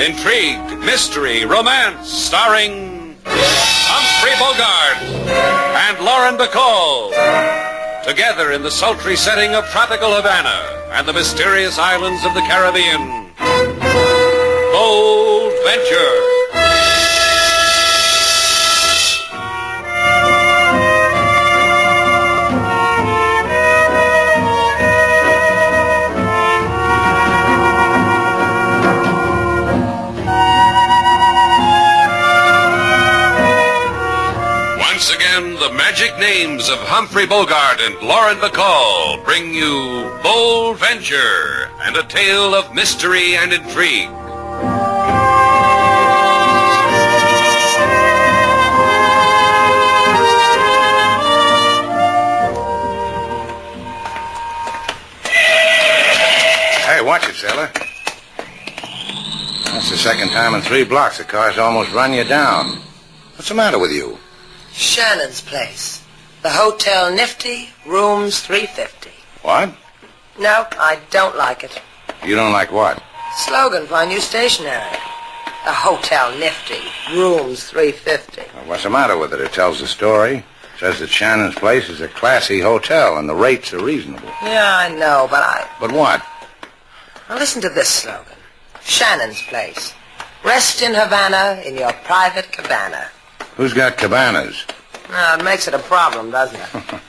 intrigue, mystery, romance, starring Humphrey Bogart and Lauren Bacall. Together in the sultry setting of tropical Havana and the mysterious islands of the Caribbean. Bold Venture. Once again, the magic names of Humphrey Bogart and Lauren Bacall bring you Bold Venture and a tale of mystery and intrigue. Hey, watch it, Sailor. That's the second time in 3 blocks the car's almost run you down. What's the matter with you? Shannon's place. The Hotel Nifty, rooms 350. What? No, I don't like it. You don't like what? Slogan for our new stationery. The Hotel Nifty, rooms 350. Well, what's the matter with it? It tells the story. It says that Shannon's place is a classy hotel and the rates are reasonable. Yeah, I know, but But what? Now listen to this slogan. Shannon's place. Rest in Havana in your private cabana. Who's got cabanas? It makes it a problem, doesn't it?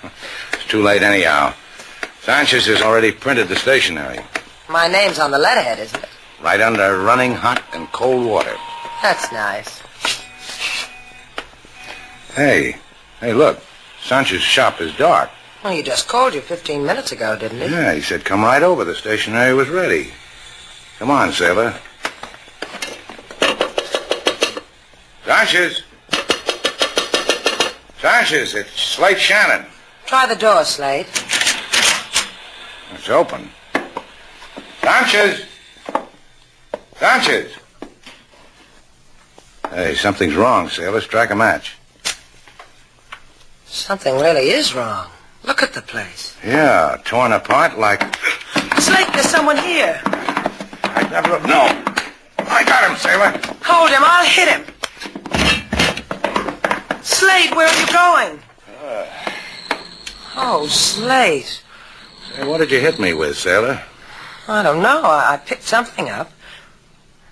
It's too late anyhow. Sanchez has already printed the stationery. My name's on the letterhead, isn't it? Right under running hot and cold water. That's nice. Hey, look. Sanchez's shop is dark. Well, he just called you 15 minutes ago, didn't he? Yeah, he said come right over. The stationery was ready. Come on, Sailor. Sanchez! Sanchez, it's Slate Shannon. Try the door, Slate. It's open. Sanchez! Sanchez! Hey, something's wrong, Sailor. Strike a match. Something really is wrong. Look at the place. Yeah, torn apart like... Slate, there's someone here. I'd never have known. I got him, Sailor. Hold him. I'll hit him. Slate, where are you going? Oh, Slate. Hey, what did you hit me with, Sailor? I don't know. I picked something up.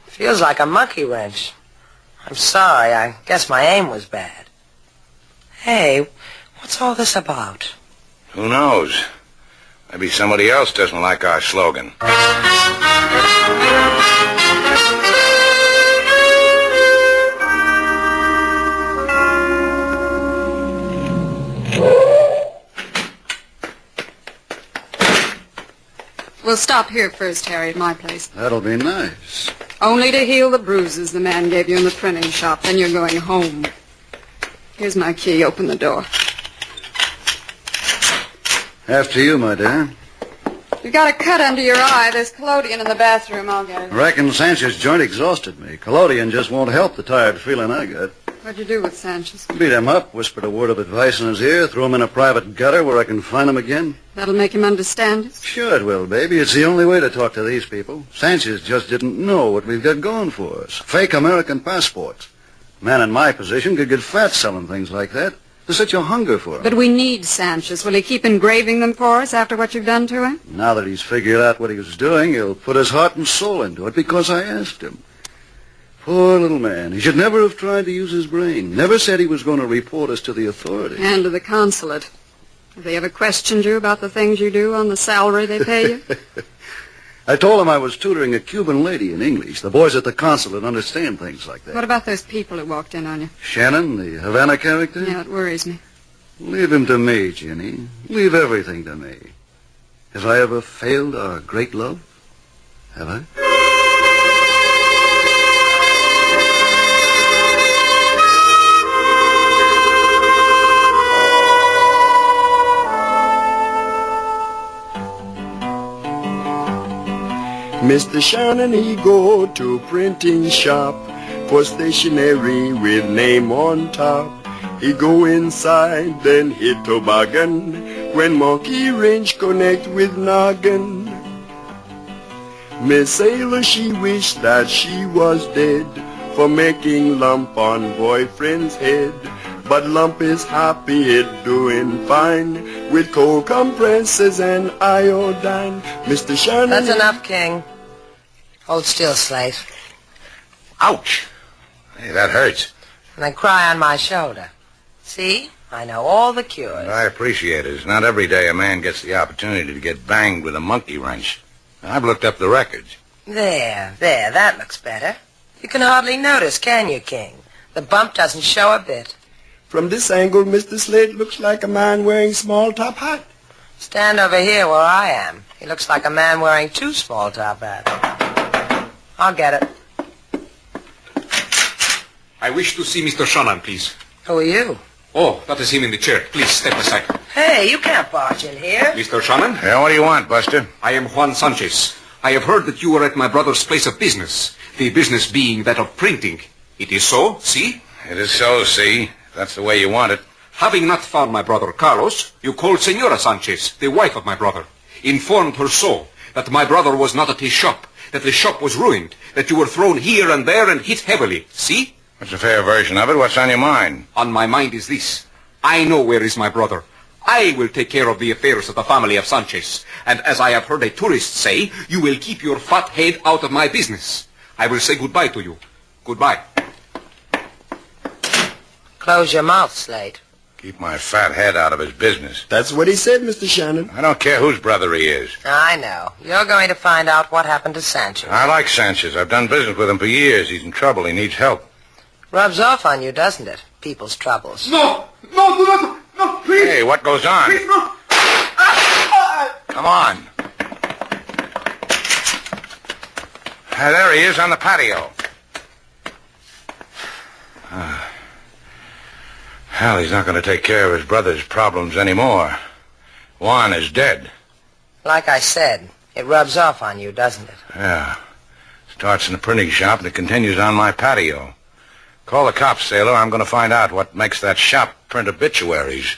Feels like a monkey wrench. I'm sorry. I guess my aim was bad. Hey, what's all this about? Who knows? Maybe somebody else doesn't like our slogan. We'll stop here first, Harry, at my place. That'll be nice. Only to heal the bruises the man gave you in the printing shop. Then you're going home. Here's my key. Open the door. After you, my dear. You've got a cut under your eye. There's collodion in the bathroom. I'll get it. Reckon Sanchez's joint exhausted me. Collodion just won't help the tired feeling I got. What'd you do with Sanchez? Beat him up, whispered a word of advice in his ear, threw him in a private gutter where I can find him again. That'll make him understand us? Sure it will, baby. It's the only way to talk to these people. Sanchez just didn't know what we've got going for us. Fake American passports. A man in my position could get fat selling things like that. There's such a hunger for him. But we need Sanchez. Will he keep engraving them for us after what you've done to him? Now that he's figured out what he was doing, he'll put his heart and soul into it because I asked him. Poor little man. He should never have tried to use his brain. Never said he was going to report us to the authorities. And to the consulate. Have they ever questioned you about the things you do on the salary they pay you? I told him I was tutoring a Cuban lady in English. The boys at the consulate understand things like that. What about those people who walked in on you? Shannon, the Havana character? Yeah, it worries me. Leave him to me, Ginny. Leave everything to me. Have I ever failed our great love? Have I? Mr. Shannon, he go to printing shop for stationery with name on top. He go inside, then hit toboggan when monkey wrench connect with noggin. Miss Sailor, she wished that she was dead for making lump on boyfriend's head. But Lump is happy, it doing fine with cold compresses and iodine. Mr. Shannon... That's enough, King. Hold still, Slate. Ouch. Hey, that hurts. And then cry on my shoulder. See? I know all the cures. I appreciate it. It's not every day a man gets the opportunity to get banged with a monkey wrench. I've looked up the records. There, that looks better. You can hardly notice, can you, King? The bump doesn't show a bit. From this angle, Mr. Slate looks like a man wearing small top hat. Stand over here where I am. He looks like a man wearing 2 small top hats. I'll get it. I wish to see Mr. Shannon, please. Who are you? Oh, that is him in the chair. Please, step aside. Hey, you can't barge in here. Mr. Shannon? Yeah, what do you want, Buster? I am Juan Sanchez. I have heard that you were at my brother's place of business. The business being that of printing. It is so, see? It is so, see. That's the way you want it. Having not found my brother Carlos, you called Senora Sanchez, the wife of my brother. Informed her so, that my brother was not at his shop, that the shop was ruined, that you were thrown here and there and hit heavily. See? That's a fair version of it. What's on your mind? On my mind is this. I know where is my brother. I will take care of the affairs of the family of Sanchez. And as I have heard a tourist say, you will keep your fat head out of my business. I will say goodbye to you. Goodbye. Close your mouth, Slate. Keep my fat head out of his business. That's what he said, Mr. Shannon. I don't care whose brother he is. I know. You're going to find out what happened to Sanchez. I like Sanchez. I've done business with him for years. He's in trouble. He needs help. Rubs off on you, doesn't it? People's troubles. No, do not, no, please. Hey, what goes on? Please, no. Come on. There he is on the patio. Hell, he's not going to take care of his brother's problems anymore. Juan is dead. Like I said, it rubs off on you, doesn't it? Yeah. Starts in the printing shop and it continues on my patio. Call the cops, Sailor. I'm going to find out what makes that shop print obituaries.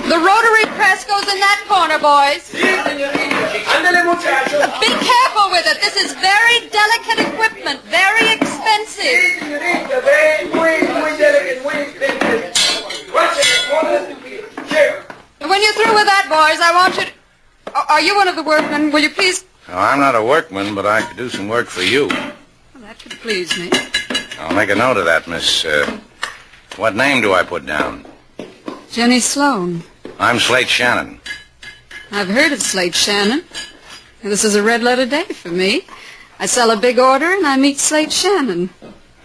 The rotary press goes in that corner, boys. Be careful with it. This is very delicate equipment, very expensive. When you're through with that, boys, I want you to... Are you one of the workmen? Will you please... No, I'm not a workman, but I could do some work for you. Well, that could please me. I'll make a note of that, miss. What name do I put down? Jenny Sloan. I'm Slate Shannon. I've heard of Slate Shannon. This is a red-letter day for me. I sell a big order, and I meet Slate Shannon.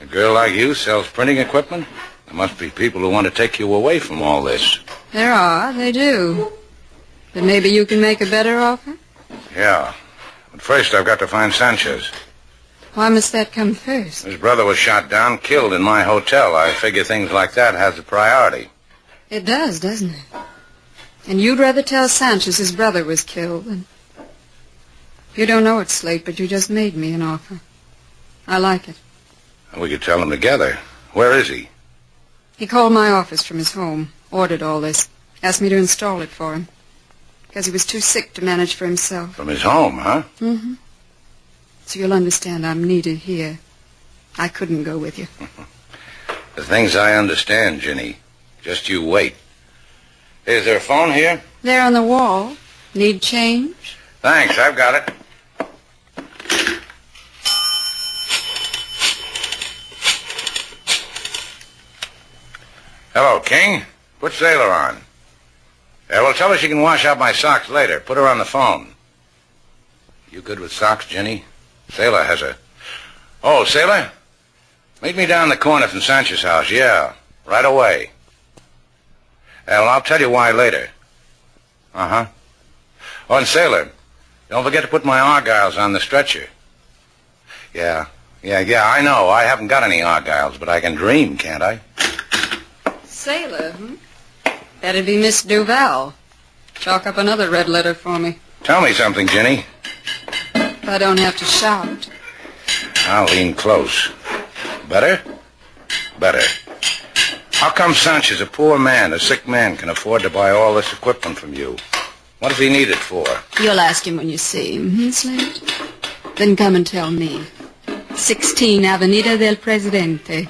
A girl like you sells printing equipment? There must be people who want to take you away from all this. There are, they do. But maybe you can make a better offer? Yeah. But first I've got to find Sanchez. Why must that come first? His brother was shot down, killed in my hotel. I figure things like that has a priority. It does, doesn't it? And you'd rather tell Sanchez his brother was killed than... You don't know it, Slate, but you just made me an offer. I like it. We could tell him together. Where is he? He called my office from his home, ordered all this, asked me to install it for him, because he was too sick to manage for himself. From his home, huh? Mm-hmm. So you'll understand I'm needed here. I couldn't go with you. The things I understand, Ginny. Just you wait. Is there a phone here? There on the wall. Need change? Thanks, I've got it. Hello, King. Put Sailor on. Well, tell her she can wash out my socks later. Put her on the phone. You good with socks, Jenny? Sailor has a... Oh, Sailor? Meet me down the corner from Sanchez's house. Yeah, right away. Well, I'll tell you why later. Uh-huh. Oh, and Sailor, don't forget to put my argyles on the stretcher. Yeah, I know. I haven't got any argyles, but I can dream, can't I? Sailor, That'd be Miss Duval. Chalk up another red letter for me. Tell me something, Ginny. If I don't have to shout. I'll lean close. Better? better. How come Sanchez, a poor man, a sick man, can afford to buy all this equipment from you? What does he need it for? You'll ask him when you see him, Slate? Then come and tell me. 16 Avenida del Presidente.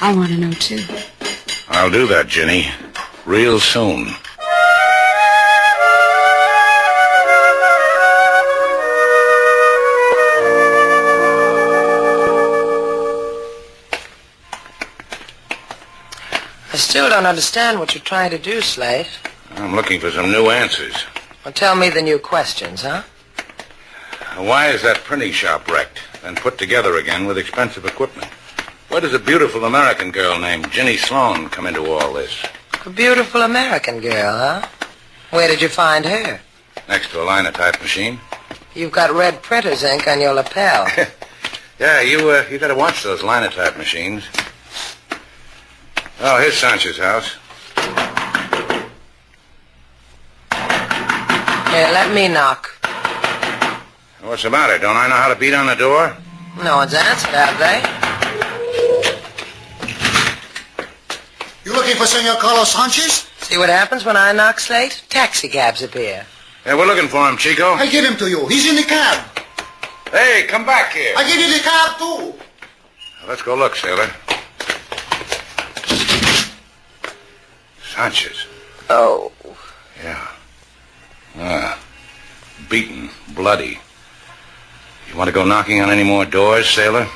I want to know, too. I'll do that, Ginny. Real soon. I still don't understand what you're trying to do, Slate. I'm looking for some new answers. Well, tell me the new questions, huh? Why is that printing shop wrecked and put together again with expensive equipment? Where does a beautiful American girl named Ginny Sloan come into all this? A beautiful American girl, huh? Where did you find her? Next to a linotype machine. You've got red printer's ink on your lapel. Yeah, you gotta watch those linotype machines. Oh, here's Sanchez's house. Here, let me knock. What's the matter? Don't I know how to beat on the door? No one's answered, have they? You looking for Senor Carlos Sanchez? See what happens when I knock, Slate? Taxi cabs appear. Yeah, we're looking for him, Chico. I give him to you. He's in the cab. Hey, come back here. I give you the cab, too. Let's go look, Sailor. Sanchez. Oh. Yeah. Beaten, bloody. You want to go knocking on any more doors, Sailor?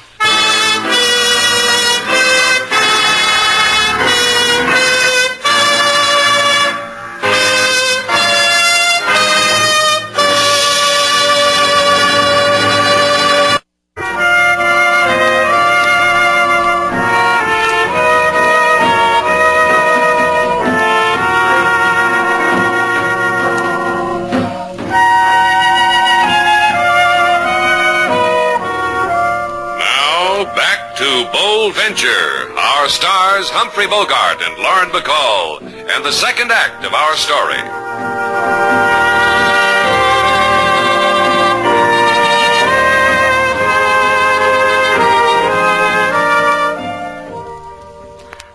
Venture, our stars Humphrey Bogart and Lauren Bacall, and the second act of our story.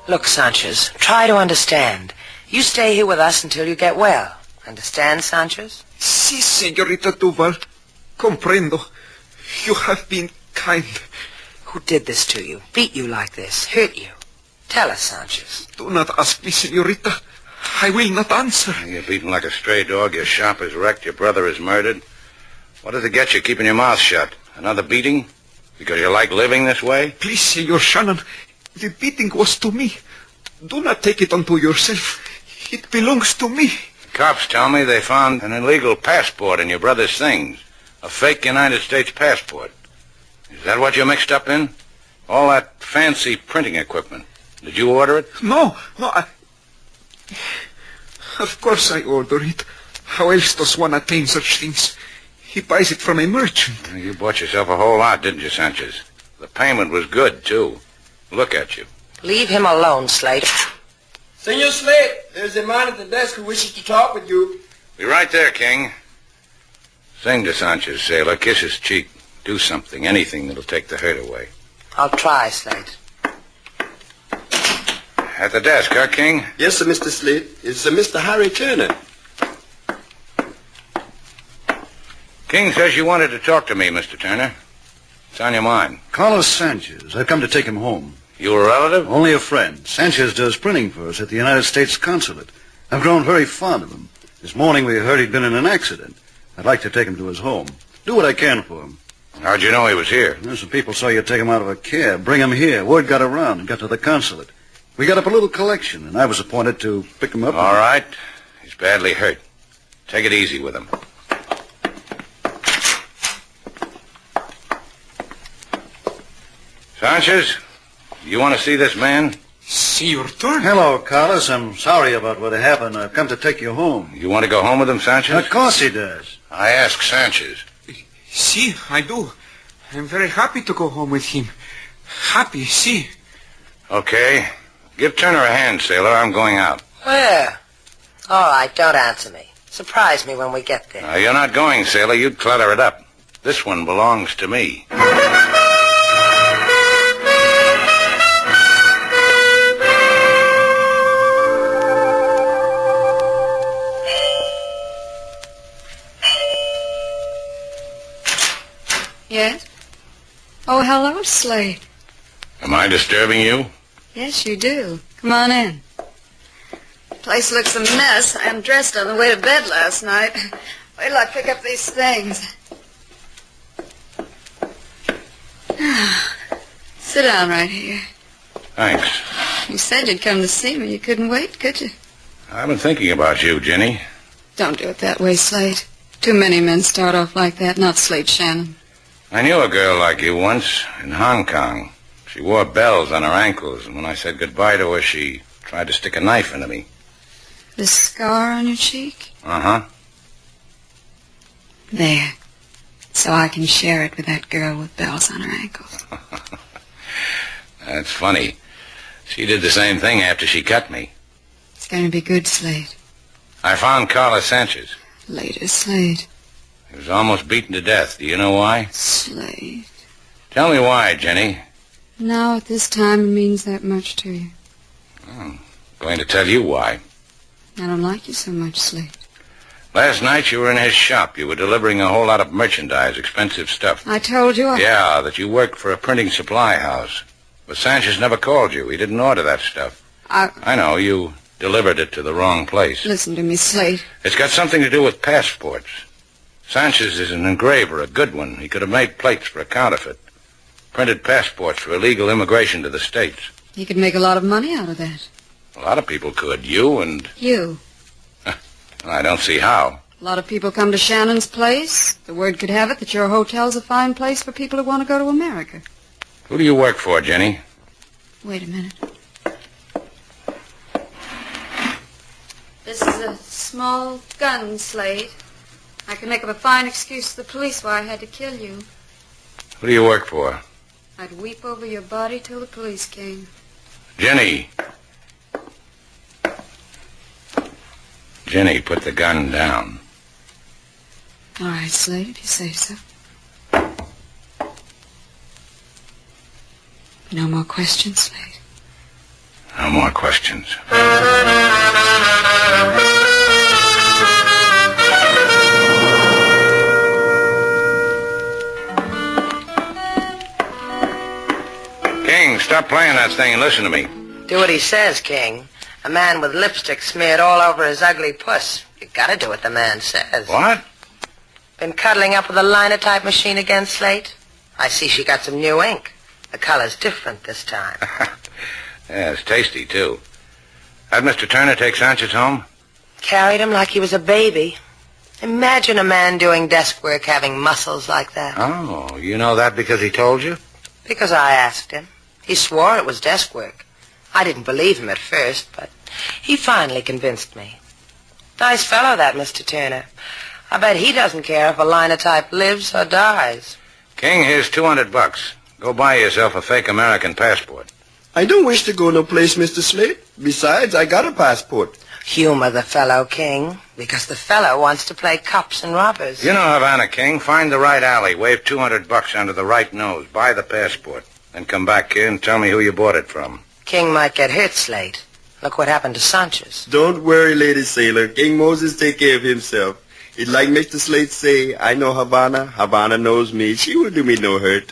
Look, Sanchez, try to understand. You stay here with us until you get well. Understand, Sanchez? Si, señorita Duval. Comprendo. You have been kind. Who did this to you? Beat you like this? Hurt you? Tell us, Sanchez. Do not ask me, señorita. I will not answer. You're beaten like a stray dog. Your shop is wrecked. Your brother is murdered. What does it get you keeping your mouth shut? Another beating? Because you like living this way? Please, Senor Shannon. The beating was to me. Do not take it unto yourself. It belongs to me. The cops tell me they found an illegal passport in your brother's things. A fake United States passport. Is that what you're mixed up in? All that fancy printing equipment. Did you order it? No. Of course I order it. How else does one attain such things? He buys it from a merchant. You bought yourself a whole lot, didn't you, Sanchez? The payment was good, too. Look at you. Leave him alone, Slate. Senor Slate, there's a man at the desk who wishes to talk with you. Be right there, King. Sing to Sanchez, Sailor. Kiss his cheek. Do something, anything that'll take the hurt away. I'll try, Slate. At the desk, huh, King? Yes, sir, Mr. Slate. It's Mr. Harry Turner. King says you wanted to talk to me, Mr. Turner. What's on your mind? Carlos Sanchez. I've come to take him home. You a relative? Only a friend. Sanchez does printing for us at the United States Consulate. I've grown very fond of him. This morning we heard he'd been in an accident. I'd like to take him to his home. Do what I can for him. How'd you know he was here? Some people saw you take him out of a cab, bring him here. Word got around and got to the consulate. We got up a little collection, and I was appointed to pick him up. All right. He's badly hurt. Take it easy with him. Sanchez, you want to see this man? Senor Turner. Hello, Carlos. I'm sorry about what happened. I've come to take you home. You want to go home with him, Sanchez? Of course he does. I ask Sanchez. Si, I do. I'm very happy to go home with him. Happy, si. Okay. Give Turner a hand, Sailor. I'm going out. Where? All right, don't answer me. Surprise me when we get there. You're not going, Sailor. You'd clutter it up. This one belongs to me. Yes? Oh, hello, Slate. Am I disturbing you? Yes, you do. Come on in. The place looks a mess. I undressed on the way to bed last night. Wait till I pick up these things. Sit down right here. Thanks. You said you'd come to see me. You couldn't wait, could you? I've been thinking about you, Jenny. Don't do it that way, Slate. Too many men start off like that, not Slate Shannon. I knew a girl like you once in Hong Kong. She wore bells on her ankles, and when I said goodbye to her, she tried to stick a knife into me. This scar on your cheek? Uh-huh. There. So I can share it with that girl with bells on her ankles. That's funny. She did the same thing after she cut me. It's going to be good, Slate. I found Carlos Sanchez. Later, Slate. He was almost beaten to death. Do you know why? Slate. Tell me why, Jenny. Now, at this time, it means that much to you. I'm going to tell you why. I don't like you so much, Slate. Last night you were in his shop. You were delivering a whole lot of merchandise, expensive stuff. I told you Yeah, that you worked for a printing supply house. But Sanchez never called you. He didn't order that stuff. I know, you delivered it to the wrong place. Listen to me, Slate. It's got something to do with passports. Sanchez is an engraver, a good one. He could have made plates for a counterfeit. Printed passports for illegal immigration to the States. He could make a lot of money out of that. A lot of people could. You and... You. I don't see how. A lot of people come to Shannon's place. The word could have it that your hotel's a fine place for people who want to go to America. Who do you work for, Jenny? Wait a minute. This is a small gun, Slate. I can make up a fine excuse to the police why I had to kill you. Who do you work for? I'd weep over your body till the police came. Jenny. Jenny, put the gun down. All right, Slate, if you say so. No more questions, Slate. No more questions. King, stop playing that thing and listen to me. Do what he says, King. A man with lipstick smeared all over his ugly puss. You gotta do what the man says. What? Been cuddling up with a linotype machine again, Slate? I see she got some new ink. The color's different this time. Yeah, it's tasty, too. Had Mr. Turner take Sanchez home? Carried him like he was a baby. Imagine a man doing desk work having muscles like that. Oh, you know that because he told you? Because I asked him. He swore it was desk work. I didn't believe him at first, but he finally convinced me. Nice fellow, that Mr. Turner. I bet he doesn't care if a linotype lives or dies. King, here's $200. Go buy yourself a fake American passport. I don't wish to go no place, Mr. Slate. Besides, I got a passport. Humor the fellow, King, because the fellow wants to play cops and robbers. You know Havana, King. Find the right alley, wave $200 under the right nose, buy the passport, then come back here and tell me who you bought it from. King might get hurt, Slate. Look what happened to Sanchez. Don't worry, Lady Sailor. King Moses take care of himself. It's like Mr. Slate say, I know Havana, Havana knows me. She will do me no hurt.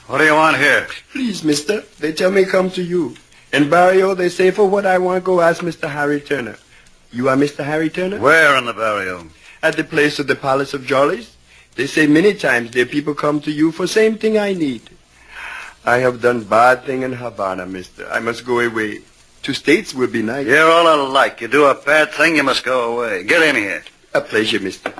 What do you want here? Please, mister, they tell me come to you. In Barrio, they say for what I want, go ask Mr. Harry Turner. You are Mr. Harry Turner? Where in the barrio? At the place of the Palace of Jollies. They say many times their people come to you for same thing I need. I have done bad thing in Havana, mister. I must go away. 2 states will be nice. You're all alike. You do a bad thing, you must go away. Get in here. A pleasure, mister.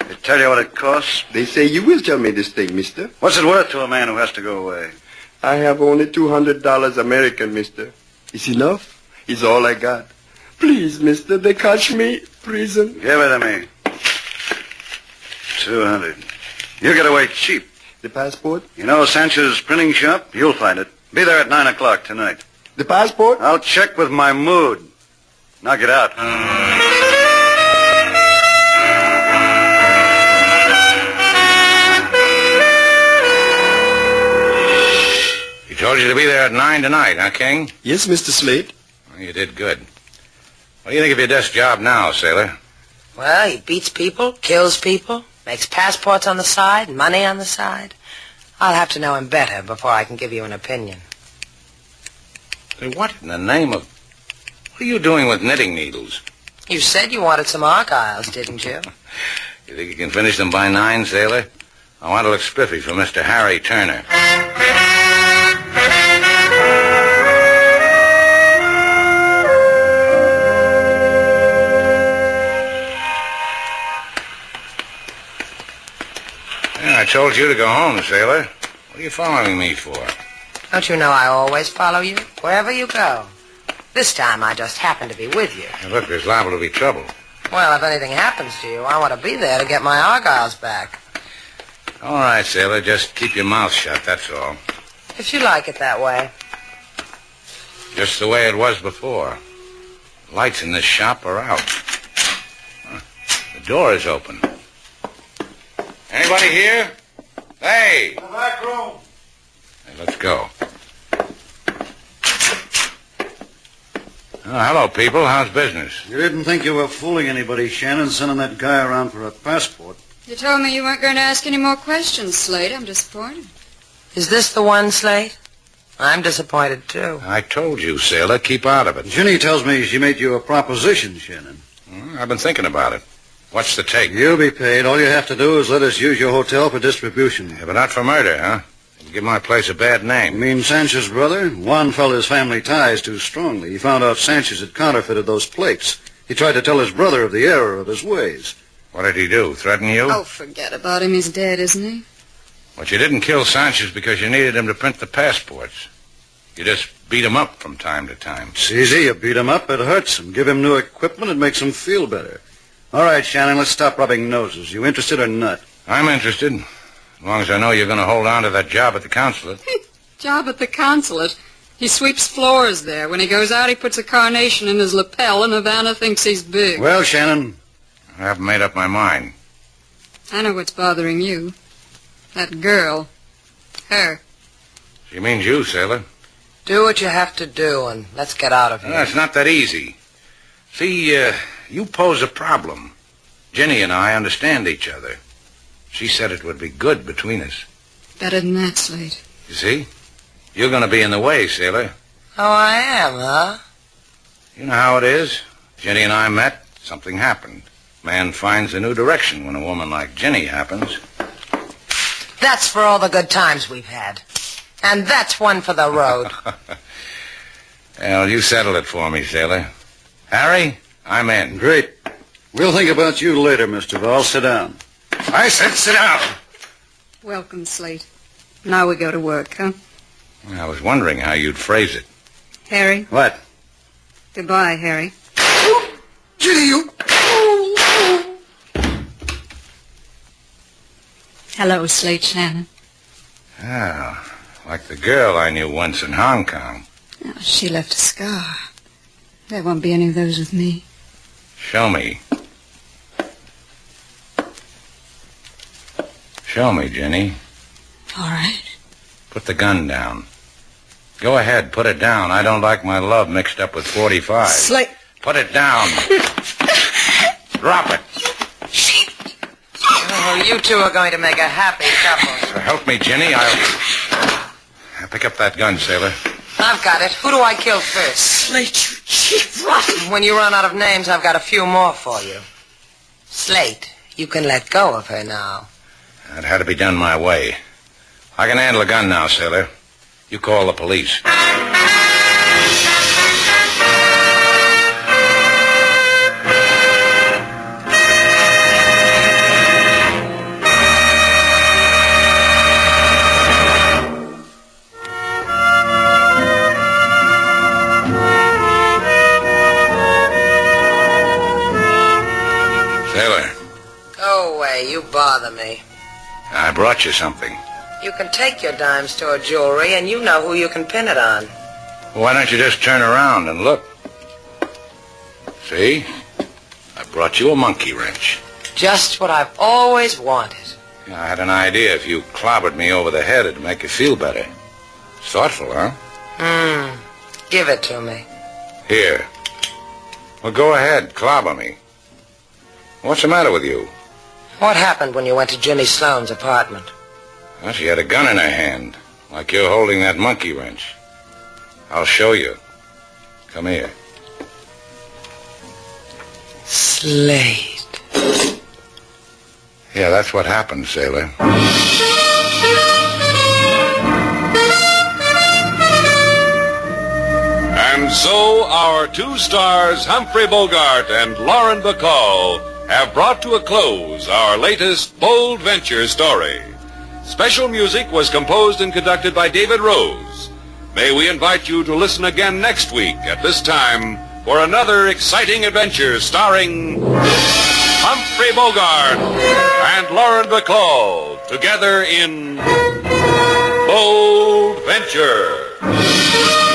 They tell you what it costs? They say you will tell me this thing, mister. What's it worth to a man who has to go away? I have only $200 American, mister. Is enough? Is all I got. Please, mister, they catch me. Prison. Give it to me. 200. You get away cheap. The passport? You know Sanchez's printing shop? You'll find it. Be there at 9 o'clock tonight. The passport? I'll check with my mood. Now get out. told you to be there at 9 tonight, huh, King? Yes, Mr. Slate. Well, you did good. What do you think of your desk job now, Sailor? Well, he beats people, kills people, makes passports on the side, money on the side. I'll have to know him better before I can give you an opinion. Say, what in the name of... What are you doing with knitting needles? You said you wanted some argyles, didn't you? You think you can finish them by 9, Sailor? I want to look spiffy for Mr. Harry Turner. Yeah, I told you to go home, Sailor. What are you following me for? Don't you know I always follow you, wherever you go? This time I just happen to be with you. Now, look, there's liable to be trouble. Well, if anything happens to you, I want to be there to get my argyles back. All right, Sailor, just keep your mouth shut, that's all. If you like it that way. Just the way it was before. Lights in this shop are out. Huh. The door is open. Anybody here? Hey! The back room. Hey, let's go. Oh, hello, people. How's business? You didn't think you were fooling anybody, Shannon, sending that guy around for a passport. You told me you weren't going to ask any more questions, Slate. I'm disappointed. Is this the one, Slate? I'm disappointed, too. I told you, Sailor, keep out of it. Ginny tells me she made you a proposition, Shannon. Well, I've been thinking about it. What's the take? You'll be paid. All you have to do is let us use your hotel for distribution. Yeah, but not for murder, huh? You give my place a bad name. You mean Sanchez's brother? Juan felt his family ties too strongly. He found out Sanchez had counterfeited those plates. He tried to tell his brother of the error of his ways. What did he do, threaten you? Oh, forget about him. He's dead, isn't he? But you didn't kill Sanchez because you needed him to print the passports. You just beat him up from time to time. It's easy. You beat him up, it hurts him. Give him new equipment, it makes him feel better. All right, Shannon, let's stop rubbing noses. You interested or not? I'm interested. As long as I know you're going to hold on to that job at the consulate. Job at the consulate? He sweeps floors there. When he goes out, he puts a carnation in his lapel, and Havana thinks he's big. Well, Shannon. I haven't made up my mind. I know what's bothering you. That girl. Her. She means you, Sailor. Do what you have to do, and let's get out of here. It's not that easy. See, you pose a problem. Ginny and I understand each other. She said it would be good between us. Better than that, Slate. You see? You're going to be in the way, Sailor. Oh, I am, huh? You know how it is. Ginny and I met. Something happened. Man finds a new direction when a woman like Ginny happens. That's for all the good times we've had. And that's one for the road. Well, you settle it for me, Sailor. Harry, I'm in. Great. We'll think about you later, Mr. Duval. Sit down. I said sit down. Welcome, Slate. Now we go to work, huh? I was wondering how you'd phrase it. Harry? What? Goodbye, Harry. Ginny, you... Hello, Slate Shannon. Ah, like the girl I knew once in Hong Kong. Oh, she left a scar. There won't be any of those with me. Show me. Show me, Ginny. All right. Put the gun down. Go ahead, put it down. I don't like my love mixed up with 45. Slate. Put it down. Drop it. Oh, you two are going to make a happy couple. So help me, Ginny. I'll pick up that gun, Sailor. I've got it. Who do I kill first? Slate, you cheap rotten. When you run out of names, I've got a few more for you. Slate, you can let go of her now. That had to be done my way. I can handle a gun now, Sailor. You call the police. Sailor. Go away. You bother me. I brought you something. You can take your dime store jewelry, and you know who you can pin it on. Well, why don't you just turn around and look? See? I brought you a monkey wrench. Just what I've always wanted. I had an idea if you clobbered me over the head, it'd make you feel better. Thoughtful, huh? Give it to me. Here. Well, go ahead. Clobber me. What's the matter with you? What happened when you went to Jimmy Sloane's apartment? Well, she had a gun in her hand, like you're holding that monkey wrench. I'll show you. Come here. Slate. Yeah, that's what happened, Sailor. And so our two stars, Humphrey Bogart and Lauren Bacall, have brought to a close our latest bold venture story. Special music was composed and conducted by David Rose. May we invite you to listen again next week at this time for another exciting adventure starring Humphrey Bogart and Lauren Bacall together in Bold Venture.